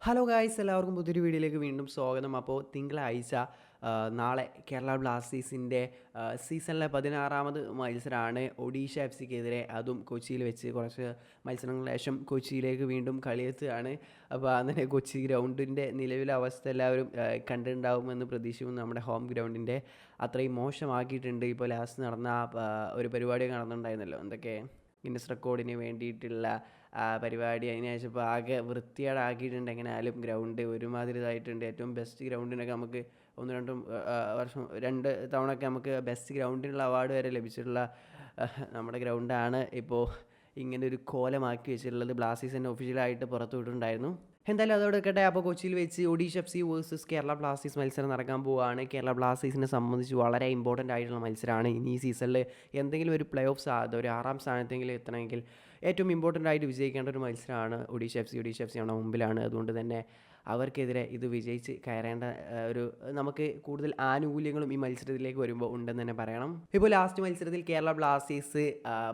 Hello guys, എല്ലാവർക്കും പുതിയൊരു വീഡിയോയിലേക്ക് വീണ്ടും സ്വാഗതം. അപ്പോൾ തിങ്കളാഴ്ച നാളെ കേരള ബ്ലാസ്റ്റേഴ്സിൻ്റെ സീസണിലെ 16ാമത് മത്സരമാണ് ഒഡീഷ എഫ് സിക്കെതിരെ. അതും കൊച്ചിയിൽ വെച്ച് കുറച്ച് മത്സരങ്ങൾക്ക് ശേഷം കൊച്ചിയിലേക്ക് വീണ്ടും കളിയെത്തുകയാണ്. അപ്പോൾ അങ്ങനെ കൊച്ചി ഗ്രൗണ്ടിൻ്റെ നിലവിലെ അവസ്ഥ എല്ലാവരും കണ്ടിട്ടുണ്ടാകുമെന്ന് പ്രതീക്ഷിക്കുന്നു. നമ്മുടെ ഹോം ഗ്രൗണ്ടിൻ്റെ അത്രയും മോശമാക്കിയിട്ടുണ്ട്. ഇപ്പോൾ ലാസ്റ്റ് നടന്ന ഒരു പരിപാടിയൊക്കെ നടന്നിട്ടുണ്ടായിരുന്നല്ലോ, എന്തൊക്കെ ഗിന്നസ് റെക്കോർഡിന് വേണ്ടിയിട്ടുള്ള പരിപാടി. അതിനുശേഷം ഇപ്പോൾ ആകെ വൃത്തികേടാക്കിയിട്ടുണ്ട്. എങ്ങനെയായാലും ഗ്രൗണ്ട് ഒരുമാതിരി ഇതായിട്ടുണ്ട്. ഏറ്റവും ബെസ്റ്റ് ഗ്രൗണ്ടിനൊക്കെ നമുക്ക് ഒന്ന് രണ്ടും വർഷം 2 തവണയൊക്കെ നമുക്ക് ബെസ്റ്റ് ഗ്രൗണ്ടിനുള്ള അവാർഡ് വരെ ലഭിച്ചിട്ടുള്ള നമ്മുടെ ഗ്രൗണ്ടാണ് ഇപ്പോൾ ഇങ്ങനെ ഒരു കോലമാക്കി വെച്ചിട്ടുള്ളത്. ബ്ലാസ്റ്റേഴ്സ് തന്നെ ഒഫീഷ്യലായിട്ട് പുറത്തു വിട്ടിട്ടുണ്ടായിരുന്നു. എന്തായാലും അതോടെ കേട്ടെ. അപ്പോൾ കൊച്ചിയിൽ വെച്ച് Odisha F C versus Kerala Blasters മത്സരം നടക്കാൻ പോവുകയാണ്. കേരള ബ്ലാസ്റ്റേഴ്സിനെ സംബന്ധിച്ച് വളരെ ഇമ്പോർട്ടൻ്റ് ആയിട്ടുള്ള മത്സരമാണ്. ഇനി ഈ സീസണിൽ എന്തെങ്കിലും ഒരു പ്ലേ ഓഫ് സാധ്യത, ഒരു 6ാം സ്ഥാനത്തെങ്കിലും എത്തണമെങ്കിൽ ഏറ്റവും ഇമ്പോർട്ടൻ്റ് ആയിട്ട് വിജയിക്കേണ്ട ഒരു മത്സരമാണ് ഒഡീഷ എഫ് സി നമ്മുടെ മുമ്പിലാണ്. അതുകൊണ്ട് തന്നെ അവർക്കെതിരെ ഇത് വിജയിച്ച് കയറേണ്ട ഒരു നമുക്ക് കൂടുതൽ ആനുകൂല്യങ്ങളും ഈ മത്സരത്തിലേക്ക് വരുമ്പോൾ ഉണ്ടെന്ന് തന്നെ പറയണം. ഇപ്പോൾ ലാസ്റ്റ് മത്സരത്തിൽ കേരള ബ്ലാസ്റ്റേഴ്സ്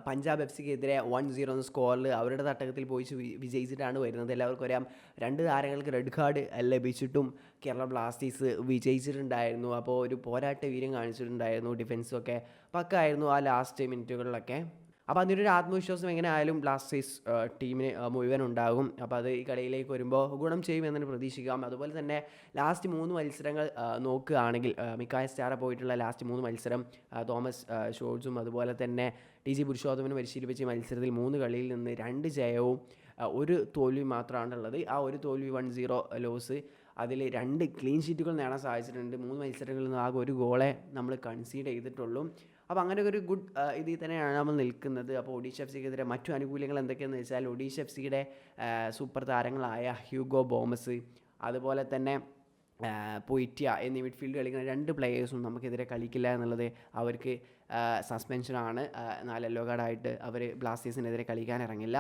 പഞ്ചാബ് എഫ് സിക്കെതിരെ 1-0 എന്ന സ്കോറിൽ അവരുടെ തട്ടകത്തിൽ പോയി വിജയിച്ചിട്ടാണ് വരുന്നത്. എല്ലാവർക്കും അറിയാം, 2 താരങ്ങൾക്ക് റെഡ് കാർഡ് ലഭിച്ചിട്ടും കേരള ബ്ലാസ്റ്റേഴ്സ് വിജയിച്ചിട്ടുണ്ടായിരുന്നു. അപ്പോൾ ഒരു പോരാട്ട വീര്യം കാണിച്ചിട്ടുണ്ടായിരുന്നു. ഡിഫൻസൊക്കെ പക്കായിരുന്നു ആ ലാസ്റ്റ് മിനിറ്റുകളിലൊക്കെ. അപ്പോൾ അതിനൊരു ആത്മവിശ്വാസം എങ്ങനെ ആയാലും ബ്ലാസ്റ്റേഴ്സ് ടീമിന് മുഴുവൻ ഉണ്ടാകും. അപ്പോൾ അത് ഈ കളിയിലേക്ക് വരുമ്പോൾ ഗുണം ചെയ്യുമെന്ന് പ്രതീക്ഷിക്കാം. അതുപോലെ തന്നെ ലാസ്റ്റ് 3 മത്സരങ്ങൾ നോക്കുകയാണെങ്കിൽ മിക്കായ സ്റ്റാറെ പോയിട്ടുള്ള ലാസ്റ്റ് 3 മത്സരം തോമസ് ഷോൾസും അതുപോലെ തന്നെ TG പുരുഷോത്തമനും പരിശീലിപ്പിച്ച മത്സരത്തിൽ 3 കളിയിൽ നിന്ന് 2 ജയവും 1 തോൽവി മാത്രമാണുള്ളത്. ആ ഒരു തോൽവി 1-0 ലോസ്, അതിൽ 2 ക്ലീൻ ഷീറ്റുകൾ നേടാൻ സാധിച്ചിട്ടുണ്ട്. 3 മത്സരങ്ങളിൽ നിന്ന് ആകെ 1 ഗോളെ നമ്മൾ കൺസീഡ് ചെയ്തിട്ടുള്ളൂ. അപ്പോൾ അങ്ങനെ ഒരു ഗുഡ് ഇതിൽ തന്നെയാണ് നമ്മൾ നിൽക്കുന്നത്. അപ്പോൾ ഒഡീഷ എഫ് സിക്കെതിരെ മറ്റു ആനുകൂല്യങ്ങൾ എന്തൊക്കെയാണെന്ന് വെച്ചാൽ ഒഡീഷ എഫ് സിയുടെ സൂപ്പർ താരങ്ങളായ ഹ്യൂഗോ ബോമസ് അതുപോലെ തന്നെ പൊയ്റ്റ്യ എന്നീ മിഡ്ഫീൽഡ് കളിക്കുന്ന 2 പ്ലെയേഴ്സും നമുക്കെതിരെ കളിക്കില്ല എന്നുള്ളത് അവർക്ക് സസ്പെൻഷനാണ്. 4 യെല്ലോ കാർഡായിട്ട് അവർ ബ്ലാസ്റ്റേഴ്സിനെതിരെ കളിക്കാൻ ഇറങ്ങില്ല.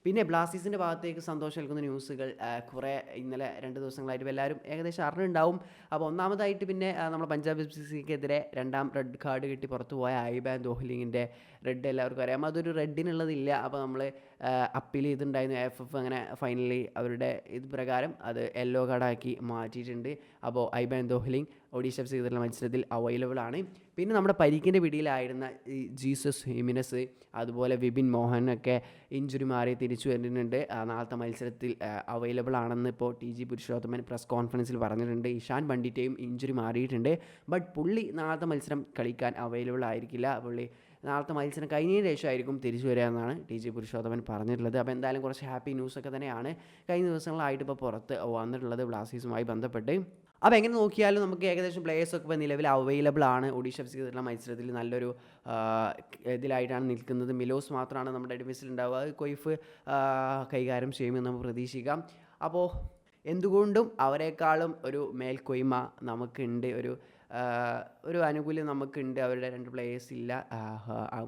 പിന്നെ ബ്ലാസ്റ്റേഴ്സിൻ്റെ ഭാഗത്തേക്ക് സന്തോഷം നൽകുന്ന ന്യൂസുകൾ കുറേ ഇന്നലെ 2 ദിവസങ്ങളായിട്ട് എല്ലാവരും ഏകദേശം അറിഞ്ഞിട്ടുണ്ടാവും. അപ്പോൾ ഒന്നാമതായിട്ട് പിന്നെ നമ്മുടെ പഞ്ചാബ് എഫ് സിക്കെതിരെ 2ാം റെഡ് കാർഡ് കിട്ടി പുറത്തു പോയ ഐബാൻ ദോഹ്ലിങ്ങിൻ്റെ റെഡ് എല്ലാവർക്കും അറിയാം. അതൊരു റെഡിനുള്ളതില്ല. അപ്പോൾ നമ്മൾ അപ്പീൽ ചെയ്തിട്ടുണ്ടായിരുന്നു. AFF അങ്ങനെ ഫൈനലി അവരുടെ ഇത് പ്രകാരം അത് യെല്ലോ കാർഡാക്കി മാറ്റിയിട്ടുണ്ട്. അപ്പോൾ ഐബാൻ ദോഹ്ലിങ് ഒഡീഷ എഫ് സിക്കെതിരെ മത്സരത്തിൽ അവൈലബിൾ ആണ്. പിന്നെ നമ്മുടെ പരിക്കിൻ്റെ പിടിയിലായിരുന്ന ഈ ജീസസ് ഹിമിനസ് അതുപോലെ വിപിൻ മോഹനൊക്കെ ഇഞ്ചുറി മാറി തിരിച്ചു വരുന്നുണ്ട്. നാളത്തെ മത്സരത്തിൽ അവൈലബിൾ ആണെന്ന് ഇപ്പോൾ TG പുരുഷോത്തമൻ പ്രസ് കോൺഫറൻസിൽ പറഞ്ഞിട്ടുണ്ട്. ഇഷാൻ പണ്ഡിറ്റയും ഇഞ്ചുറി മാറിയിട്ടുണ്ട്. ബട്ട് പുള്ളി നാളത്തെ മത്സരം കളിക്കാൻ അവൈലബിൾ ആയിരിക്കില്ല. പുള്ളി നാളത്തെ മത്സരം കഴിഞ്ഞതിന് ശേഷമായിരിക്കും തിരിച്ചു വരിക എന്നാണ് TG പുരുഷോത്തമൻ പറഞ്ഞിട്ടുള്ളത്. അപ്പോൾ എന്തായാലും കുറച്ച് ഹാപ്പി ന്യൂസൊക്കെ തന്നെയാണ് കഴിഞ്ഞ ദിവസങ്ങളായിട്ട് ഇപ്പോൾ പുറത്ത് വന്നിട്ടുള്ളത് ബ്ലാസ്റ്റേഴ്സുമായി ബന്ധപ്പെട്ട്. അപ്പോൾ എങ്ങനെ നോക്കിയാലും നമുക്ക് ഏകദേശം പ്ലേയേഴ്സൊക്കെ ഇപ്പോൾ നിലവിൽ അവൈലബിൾ ആണ്. ഒഡീഷ എഫ് സിക്കെതിരെയുള്ള മത്സരത്തിൽ നല്ലൊരു ഇതിലായിട്ടാണ് നിൽക്കുന്നത്. മിലോസ് മാത്രമാണ് നമ്മുടെ ഡിഫൻസിൽ ഉണ്ടാവുക. അത് കൊയ്ഫ് കൈകാര്യം ചെയ്യുമെന്ന് നമുക്ക് പ്രതീക്ഷിക്കാം. അപ്പോൾ എന്തുകൊണ്ടും അവരെക്കാളും ഒരു മേൽക്കൊയ്മ നമുക്കുണ്ട്, ഒരു ആനുകൂല്യം നമുക്കുണ്ട്. അവരുടെ 2 പ്ലേയേഴ്സ് ഇല്ല.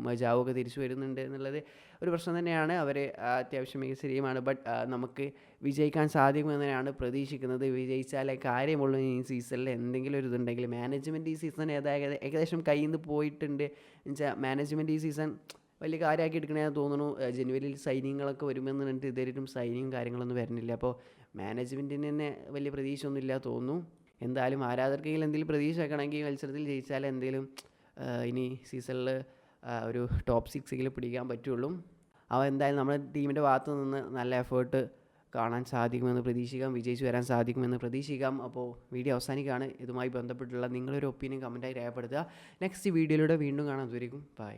മജാവൊക്കെ തിരിച്ചു വരുന്നുണ്ട് എന്നുള്ളത് ഒരു പ്രശ്നം തന്നെയാണ്. അവർ അത്യാവശ്യം മികച്ച ടീമാണ്. ബട്ട് നമുക്ക് വിജയിക്കാൻ സാധിക്കുമെന്ന് തന്നെയാണ് പ്രതീക്ഷിക്കുന്നത്. വിജയിച്ചാലേ കാര്യമുള്ളൂ. ഈ സീസണിൽ എന്തെങ്കിലും ഒരു ഇതുണ്ടെങ്കിൽ മാനേജ്മെൻറ്റ് ഈ സീസൺ ഏകദേശം കയ്യിൽ നിന്ന് പോയിട്ടുണ്ട്. എന്നുവെച്ചാൽ മാനേജ്മെൻറ്റ് ഈ സീസൺ വലിയ കാര്യമാക്കി എടുക്കണമെന്ന് തോന്നുന്നു. ജനുവരിയിൽ സൈനിങ്ങളൊക്കെ വരുമെന്ന് പറഞ്ഞിട്ട് ഇതുവരെയും സൈനിങ്ങും കാര്യങ്ങളൊന്നും വരുന്നില്ല. അപ്പോൾ മാനേജ്മെൻറ്റിന് തന്നെ വലിയ പ്രതീക്ഷയൊന്നും ഇല്ല തോന്നുന്നു. എന്തായാലും ആരാധകർക്കെങ്കിലും എന്തെങ്കിലും പ്രതീക്ഷ വെക്കണമെങ്കിൽ മത്സരത്തിൽ ജയിച്ചാൽ എന്തെങ്കിലും ഇനി സീസണിൽ ഒരു ടോപ്പ് 6 പിടിക്കാൻ പറ്റുള്ളൂ. അപ്പോൾ എന്തായാലും നമ്മുടെ ടീമിൻ്റെ ഭാഗത്തു നിന്ന് നല്ല എഫേർട്ട് കാണാൻ സാധിക്കുമെന്ന് പ്രതീക്ഷിക്കാം. വിജയിച്ച് വരാൻ സാധിക്കുമെന്ന് പ്രതീക്ഷിക്കാം. അപ്പോൾ വീഡിയോ അവസാനിക്കുകയാണ്. ഇതുമായി ബന്ധപ്പെട്ടുള്ള നിങ്ങളൊരു ഒപ്പീനിയൻ കമൻറ്റായി രേഖപ്പെടുത്തുക. നെക്സ്റ്റ് വീഡിയോയിലൂടെ വീണ്ടും കാണാൻ. അതുവരെയും ബൈ.